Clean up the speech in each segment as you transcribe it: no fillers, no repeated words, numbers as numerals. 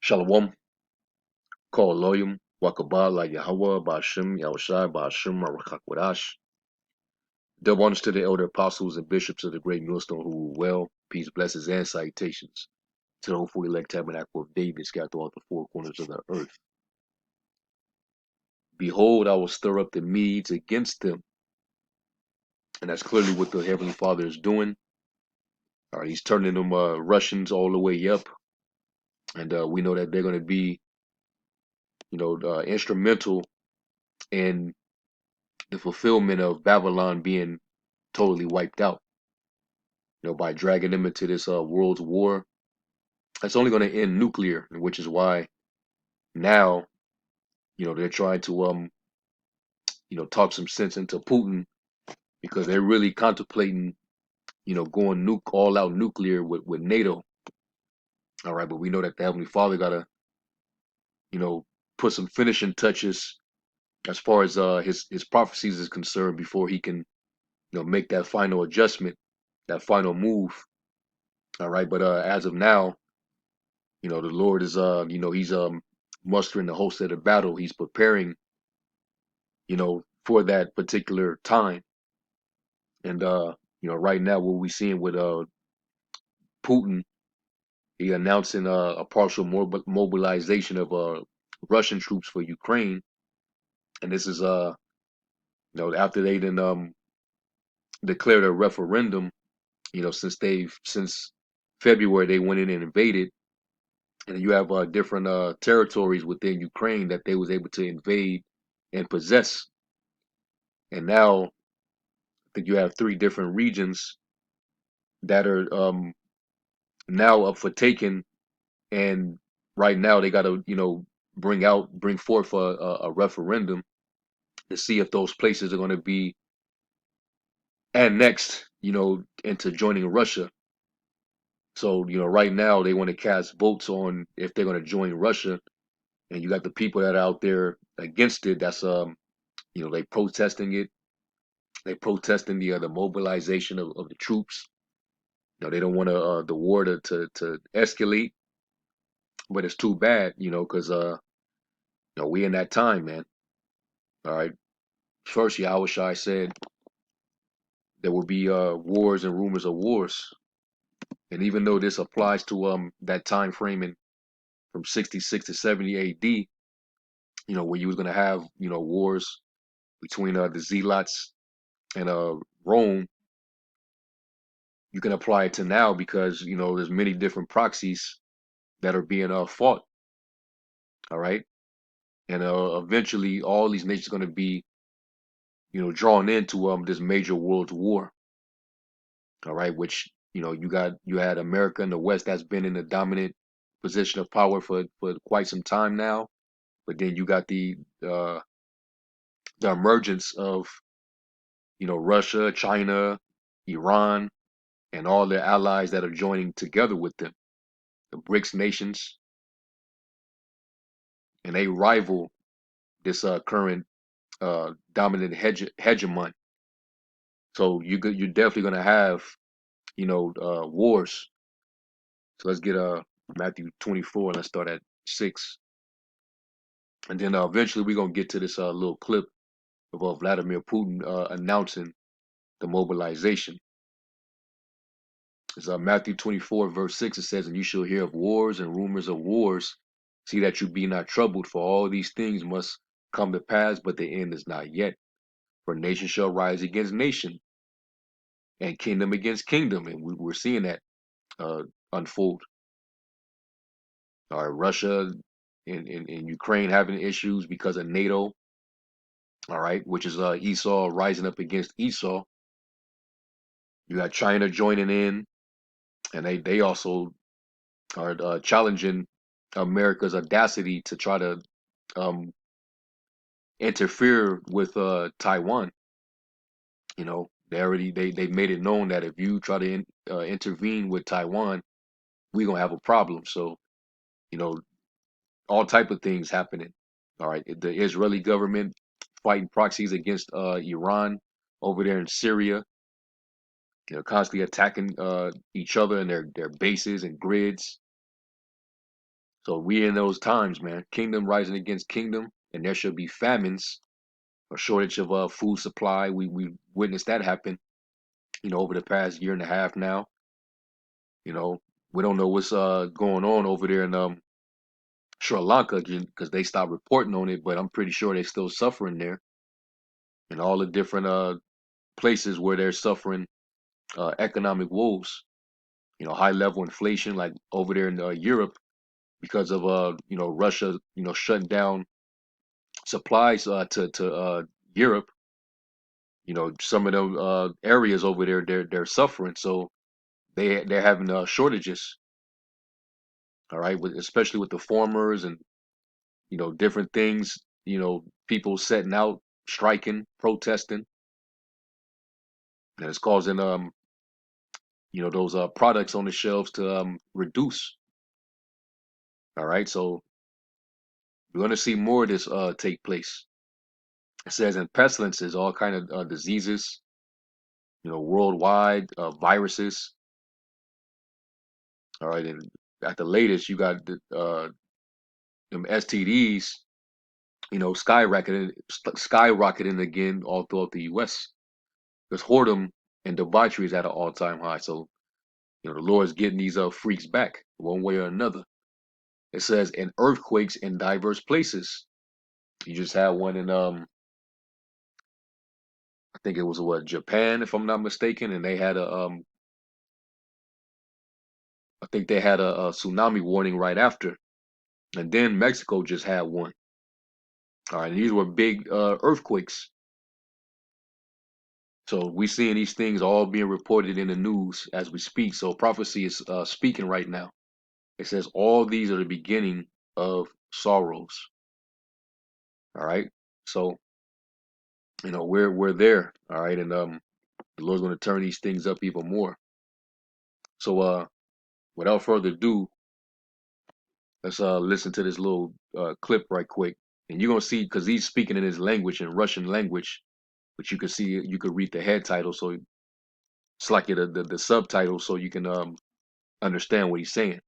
Shalom, Kol Loyum, Wakabah, La Yahweh, Ba'ashim, Yahushai, Ba'ashim, Marakak Double honors to the elder apostles and bishops of the great millstone who rule well. Peace, blessings, and salutations to the hopeful elect tabernacle of David scattered throughout the four corners of the earth. Behold, I will stir up the Medes against them. And that's clearly what the Heavenly Father is doing. All right, he's turning them Russians all the way up. And we know that they're going to be, instrumental in the fulfillment of Babylon being totally wiped out, by dragging them into this world's war. That's only going to end nuclear, which is why now, they're trying to, talk some sense into Putin because they're really contemplating, going all out nuclear with NATO. All right, but we know that the Heavenly Father got to, you know, put some finishing touches as far as his prophecies is concerned before he can, make that final adjustment, that final move. All right, but as of now, the Lord is he's mustering the host of the battle. He's preparing, for that particular time. And right now what we're seeing with Putin, he announcing a partial mobilization of Russian troops for Ukraine. And this is after they then declared a referendum, since February they went in and invaded. And you have different territories within Ukraine that they was able to invade and possess. And now I think you have three different regions that are now up for taking. And right now they got to, bring forth a referendum to see if those places are going to be annexed, into joining Russia. So, right now they want to cast votes on if they're going to join Russia. And you got the people that are out there against it. That's they protesting it. They protesting the mobilization of the troops. They don't want the war to escalate, but it's too bad, because we in that time, man. All right. First, Yahushua said there will be wars and rumors of wars, and even though this applies to that time frame in from 66 to 70 A.D., where you was gonna have wars between the Zealots and Rome, you can apply it to now because there's many different proxies that are being fought. All right, and eventually all these nations are going to be drawn into this major world war. All right, which you had America and the West that's been in a dominant position of power for quite some time now, but then you got uh, the emergence of Russia, China, Iran, and all their allies that are joining together with them, the BRICS nations, and they rival this current dominant hegemon. So you're definitely gonna have wars. So let's get Matthew 24. Let's start at 6, and then eventually we're gonna get to this little clip of Vladimir Putin announcing the mobilization. It's Matthew 24 verse 6. It says, "And you shall hear of wars and rumors of wars. See that you be not troubled, for all these things must come to pass, but the end is not yet. For nation shall rise against nation, and kingdom against kingdom." And we're seeing that unfold. All right, Russia and Ukraine having issues because of NATO. All right, which is Esau rising up against Esau. You got China joining in, and they also are challenging America's audacity to try to um, interfere with Taiwan. They made it known that if you try to intervene with Taiwan, we're gonna have a problem. So you know all type of things happening. All right, the Israeli government fighting proxies against Iran over there in Syria. Constantly attacking each other and their bases and grids. So we in those times, man. Kingdom rising against kingdom, and there should be famines, a shortage of food supply. We witnessed that happen, over the past year and a half now. You know, we don't know what's going on over there in Sri Lanka because they stopped reporting on it, but I'm pretty sure they're still suffering there, and all the different places where they're suffering economic woes. High level inflation, like over there in Europe, because of Russia, shutting down supplies to Europe. Some of those areas over there, they're suffering, so they're having shortages. All right, especially with the farmers and different things. People setting out, striking, protesting, and it's causing those products on the shelves to reduce. All right, so we're going to see more of this take place. It says in pestilences, all kind of diseases, worldwide, viruses. All right, and at the latest, you got them STDs, skyrocketing again all throughout the U.S. Because whoredom and debauchery is at an all-time high. So, the Lord's getting these freaks back one way or another. It says in earthquakes in diverse places. You just had one in I think it was what, Japan, if I'm not mistaken, and they had I think they had a tsunami warning right after, and then Mexico just had one. All right, and these were big earthquakes. So we seeing these things all being reported in the news as we speak. So prophecy is speaking right now. It says all these are the beginning of sorrows. All right. So we're there. All right, and the Lord's going to turn these things up even more. So without further ado, let's listen to this little clip right quick, and you're gonna see because he's speaking in his language, in Russian language, but you could read the head title, so it's like the subtitle, so you can understand what he's saying.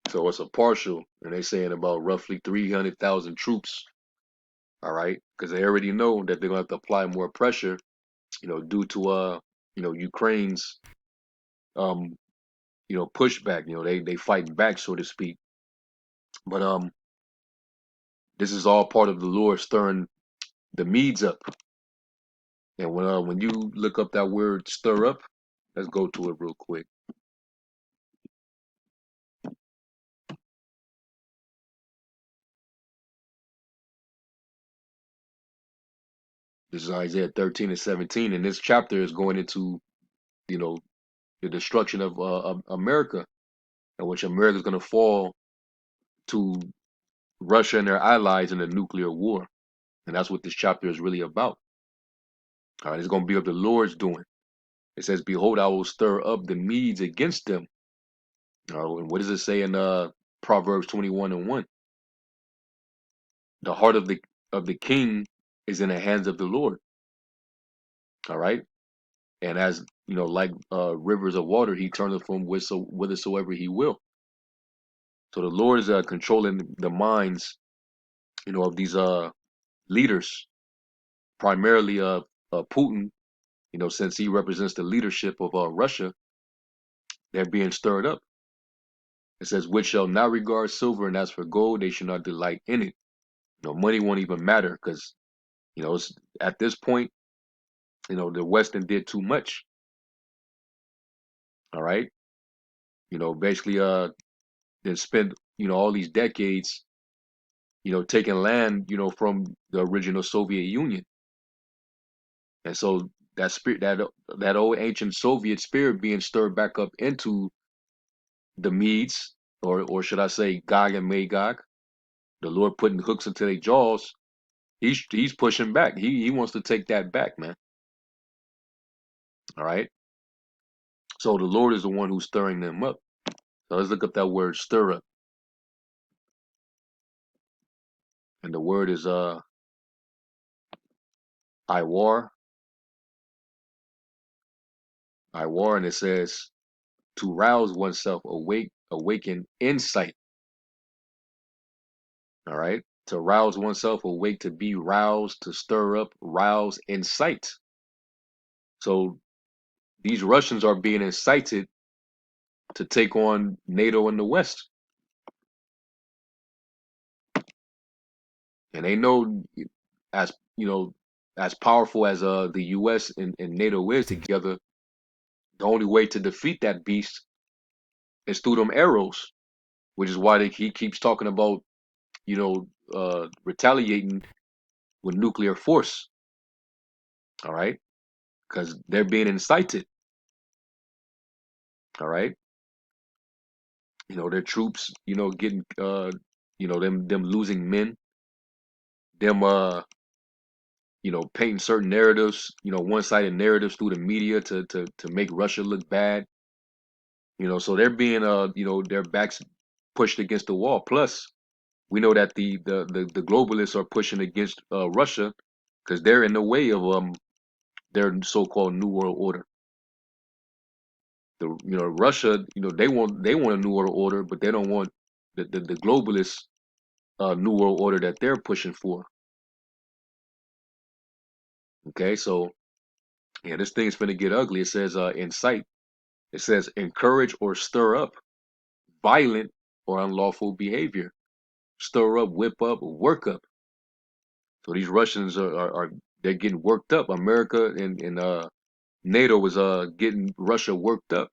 So it's a partial, and they're saying about roughly 300,000 troops. All right, because they already know that they're gonna have to apply more pressure, due to Ukraine's um pushback. They fighting back, so to speak. But this is all part of the Lord stirring the Medes up. And when you look up that word "stir up," let's go to it real quick. This is Isaiah 13 and 17, and this chapter is going into you know the destruction of America, in which America is going to fall to Russia and their allies in a nuclear war, and that's what this chapter is really about. All right, it's going to be of the Lord's doing. It says, "Behold, I will stir up the Medes against them." And what does it say in Proverbs 21 and 1? The heart of the king is in the hands of the Lord. All right. And as like rivers of water, he turneth from whithersoever he will. So the Lord is controlling the minds, of these leaders, primarily Putin. Since he represents the leadership of Russia, they're being stirred up. It says, "Which shall not regard silver, and as for gold, they shall not delight in it." Money won't even matter because it's at this point, the Western did too much. All right, basically, then spent all these decades, taking land, from the original Soviet Union, and so that spirit, that old ancient Soviet spirit, being stirred back up into the Medes, or should I say, Gog and Magog, the Lord putting hooks into their jaws. He's pushing back. He wants to take that back, man. All right. So the Lord is the one who's stirring them up. So let's look up that word stir up. And the word is Iwar. Iwar, and it says to rouse oneself, awaken insight. All right. To rouse oneself awake, to be roused, to stir up, rouse, incite. So these Russians are being incited to take on NATO in the West. And they know, as as powerful as the US and NATO is together, the only way to defeat that beast is through them arrows, which is why he keeps talking about, retaliating with nuclear force. All right. Because they're being incited. All right. Their troops, getting, them losing men, them, painting certain narratives, one-sided narratives through the media to make Russia look bad. So they're being, their backs pushed against the wall. Plus, we know that the globalists are pushing against Russia because they're in the way of their so-called New World Order. Russia, they want a New World Order, but they don't want the globalist New World Order that they're pushing for. Okay, so yeah, this thing's gonna get ugly. It says incite. It says encourage or stir up violent or unlawful behavior. Stir up, whip up, work up. So these Russians are they're getting worked up. America and NATO is getting Russia worked up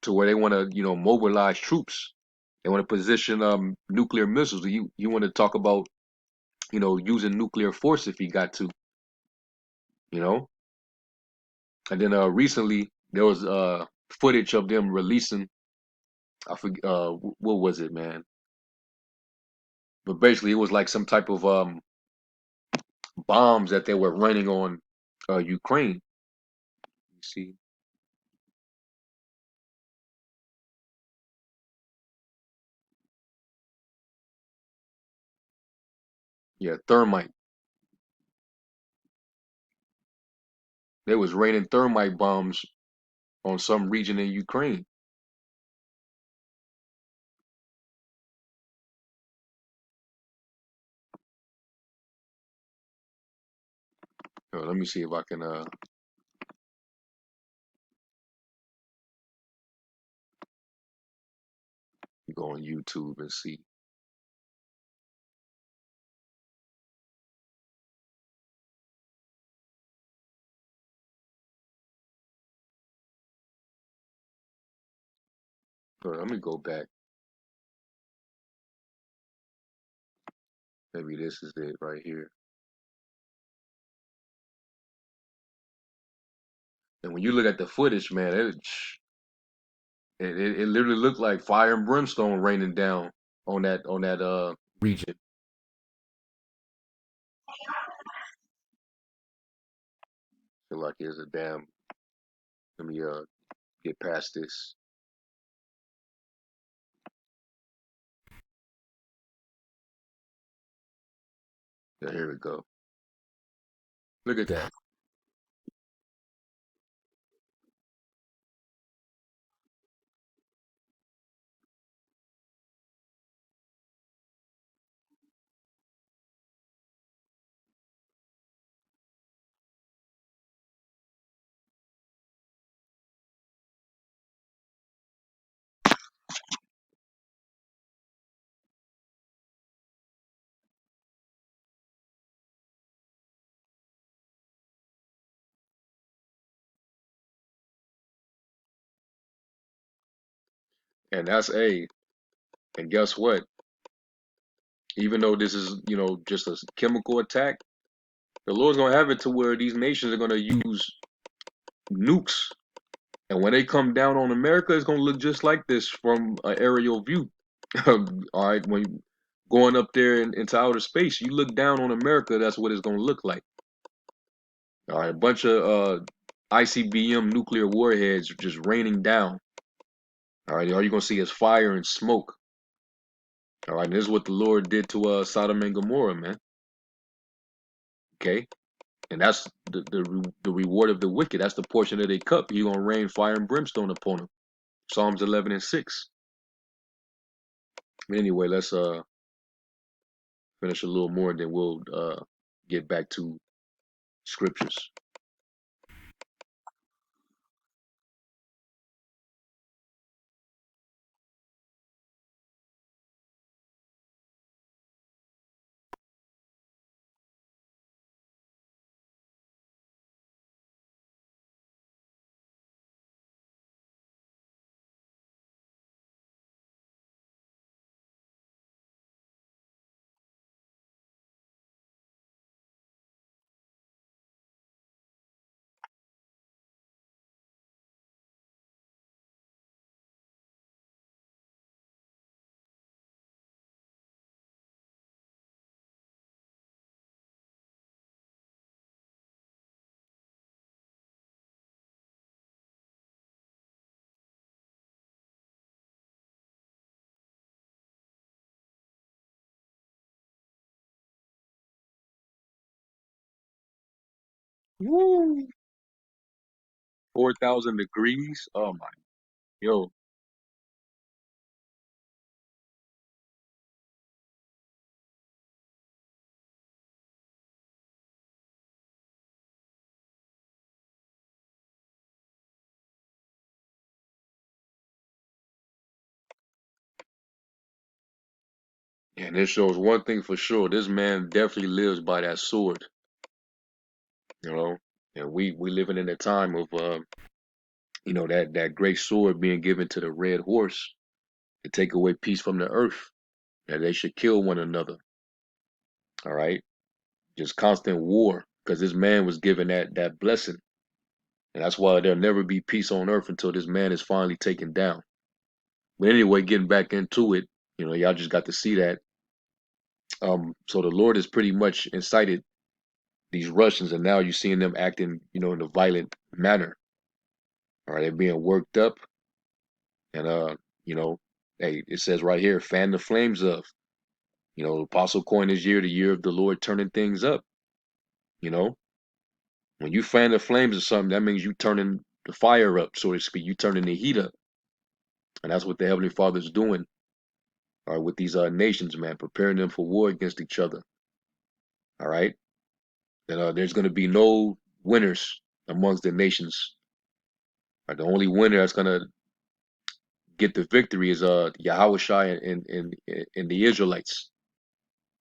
to where they want to mobilize troops. They want to position nuclear missiles. You want to talk about using nuclear force if you got to, you know. And then recently there was footage of them releasing. I forget what was it, man. But basically it was like some type of bombs that they were running on Ukraine. You see, yeah, thermite. They was raining thermite bombs on some region in Ukraine. Let me see if I can go on YouTube and see. Let me go back. Maybe this is it right here. And when you look at the footage, man, it literally looked like fire and brimstone raining down on that region. Feel like it's a damn. Let me get past this. Yeah, here we go. Look at that. And that's a, and guess what? Even though this is, just a chemical attack, the Lord's gonna have it to where these nations are gonna use nukes. And when they come down on America, it's gonna look just like this from an aerial view. All right, when you going up there into outer space, you look down on America, that's what it's gonna look like. All right, a bunch of ICBM nuclear warheads just raining down. All right, all you're gonna see is fire and smoke. All right, and this is what the Lord did to Sodom and Gomorrah, man. Okay, and that's the reward of the wicked. That's the portion of their cup. He gonna rain fire and brimstone upon them. Psalms 11 and 6. Anyway, let's finish a little more, and then we'll get back to scriptures. Woo! 4,000 degrees. Oh my, yo, and this shows one thing for sure. This man definitely lives by that sword, you know. And we living in a time of that great sword being given to the red horse to take away peace from the earth. That they should kill one another. All right, just constant war because this man was given that blessing, and that's why there'll never be peace on earth until this man is finally taken down. But anyway, getting back into it, y'all just got to see that. So the Lord has pretty much incited these Russians, and now you're seeing them acting, in a violent manner. All right, they're being worked up, and you know, hey, it says right here, fan the flames of. The apostle coined this year the year of the Lord turning things up. You know, when you fan the flames of something, that means you turning the fire up, so to speak. You turning the heat up, and that's what the Heavenly Father is doing. All right, with these nations, man, preparing them for war against each other. All right, and there's going to be no winners amongst the nations. Right, the only winner that's going to get the victory is Yahweh Shai and the Israelites.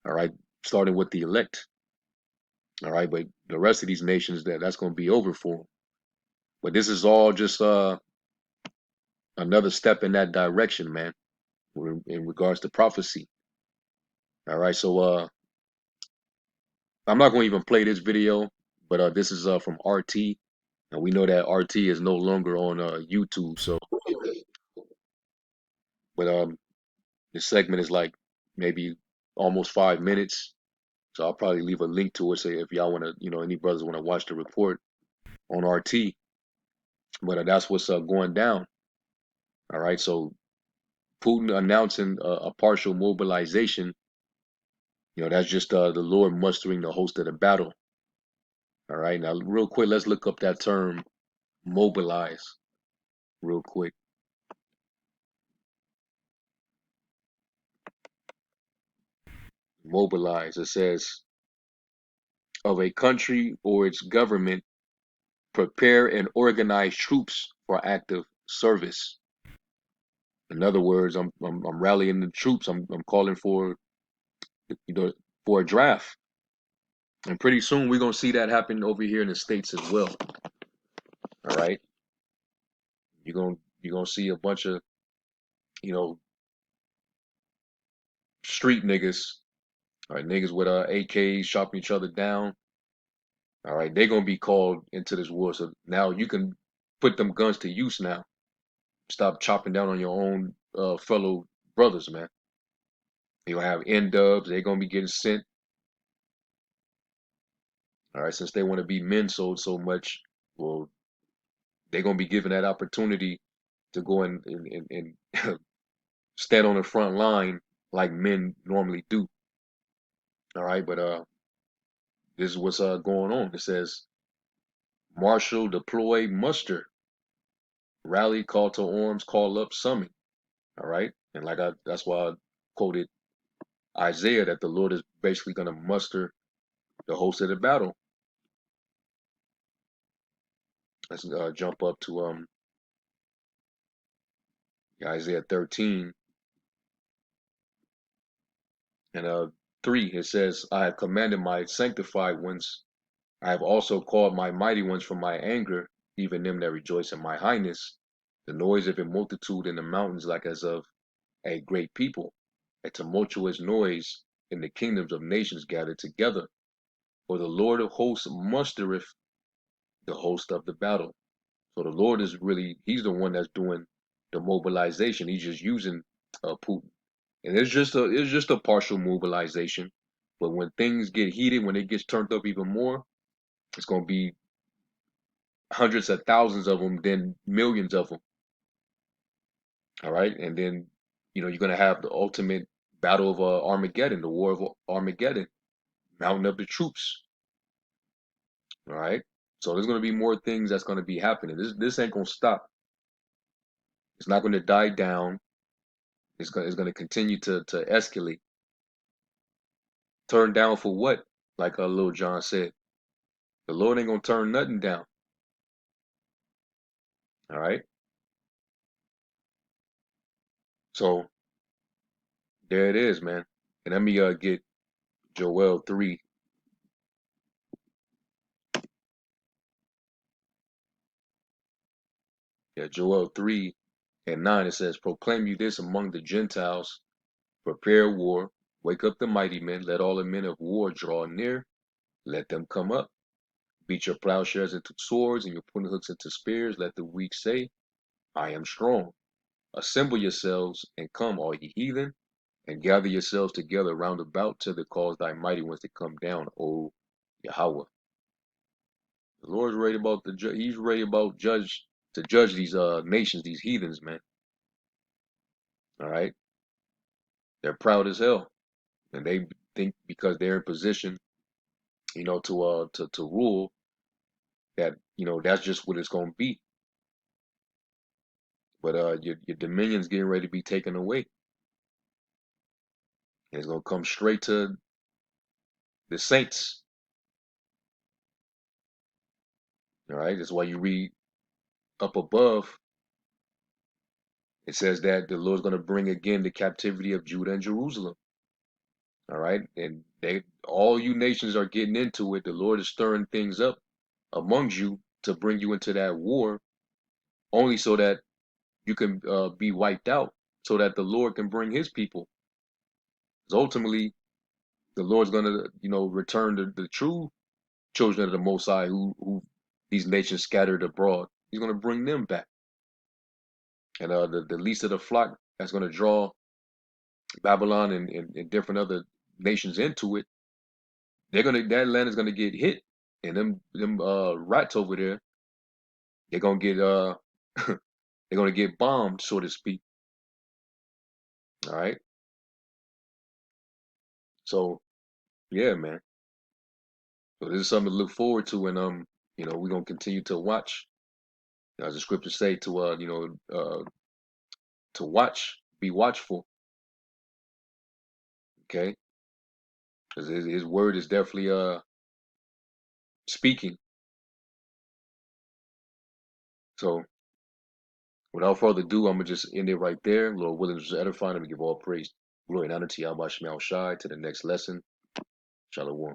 All right, starting with the elect. All right, but the rest of these nations that's going to be over for them. But this is all just another step in that direction, man. In regards to prophecy. All right, so I'm not going to even play this video, but this is from RT, and we know that RT is no longer on YouTube. So, but the segment is like maybe almost 5 minutes. So I'll probably leave a link to it. Say if y'all want to, any brothers want to watch the report on RT. But that's what's going down. All right. So Putin announcing a partial mobilization. That's just the Lord mustering the host of the battle. All right. Now, real quick, let's look up that term mobilize real quick. Mobilize. It says of a country or its government prepare and organize troops for active service. In other words, I'm rallying the troops. I'm calling for you know for a draft, and pretty soon we're gonna see that happen over here in the states as well. All right, you're gonna see a bunch of you know, street niggas, all right, niggas with AKs chopping each other down. All right, they're gonna be called into this war. So now you can put them guns to use now. Stop chopping down on your own fellow brothers, man. You'll have N dubs, they're gonna be getting sent. All right, since they want to be men so much, well, they're gonna be given that opportunity to go and stand on the front line like men normally do. All right, but this is what's going on. It says marshal, deploy, muster, rally, call to arms, call up, summon. All right, and that's why I quoted Isaiah that the Lord is basically going to muster the host of the battle. Let's jump up to Isaiah 13 and 3. It says, I have commanded my sanctified ones. I have also called my mighty ones from my anger, even them that rejoice in my highness. The noise of a multitude in the mountains like as of a great people, a tumultuous noise in the kingdoms of nations gathered together. For the Lord of hosts mustereth the host of the battle. So the Lord is really, he's the one that's doing the mobilization. He's just using Putin. And it's just a partial mobilization. But when things get heated, when it gets turned up even more, it's going to be hundreds of thousands of them, then millions of them. All right. And then, you're going to have the ultimate battle of Armageddon, the war of Armageddon, mounting up the troops. All right. So there's going to be more things that's going to be happening. This ain't going to stop. It's not going to die down. It's going to continue to escalate. Turn down for what? Like Lil John said, the Lord ain't going to turn nothing down. All right. So there it is, man. And let me get Joel 3. Yeah, Joel 3 and 9. It says, proclaim you this among the Gentiles, prepare war, wake up the mighty men, let all the men of war draw near, let them come up. Beat your plowshares into swords and your pruning hooks into spears. Let the weak say, I am strong. Assemble yourselves and come, all ye heathen, and gather yourselves together round about till the cause thy mighty ones to come down, O Yahweh. The Lord's ready about he's ready about to judge these nations, these heathens, man. All right. They're proud as hell. And they think because they're in position, to rule, that, that's just what it's gonna be. But your dominion's getting ready to be taken away. And it's gonna come straight to the saints. All right. That's why you read up above, it says that the Lord's gonna bring again the captivity of Judah and Jerusalem. All right. And all you nations are getting into it. The Lord is stirring things up among you to bring you into that war, only so that you can be wiped out, so that the Lord can bring his people. Because ultimately, the Lord's going to, return the true children of the Most High who these nations scattered abroad. He's going to bring them back. And the least of the flock that's going to draw Babylon and different other nations into it, that land is gonna get hit. And them rats over there, they're gonna get they're gonna get bombed, so to speak. All right. So yeah, man. So this is something to look forward to, and we're gonna continue to watch. As the scriptures say, to watch, be watchful. Okay, because his word is definitely speaking. So without further ado, I'm gonna just end it right there. Lord willing, is edifying. I'm gonna give all praise, glory, and honor to Yahweh Shai. To the next lesson. Shalom.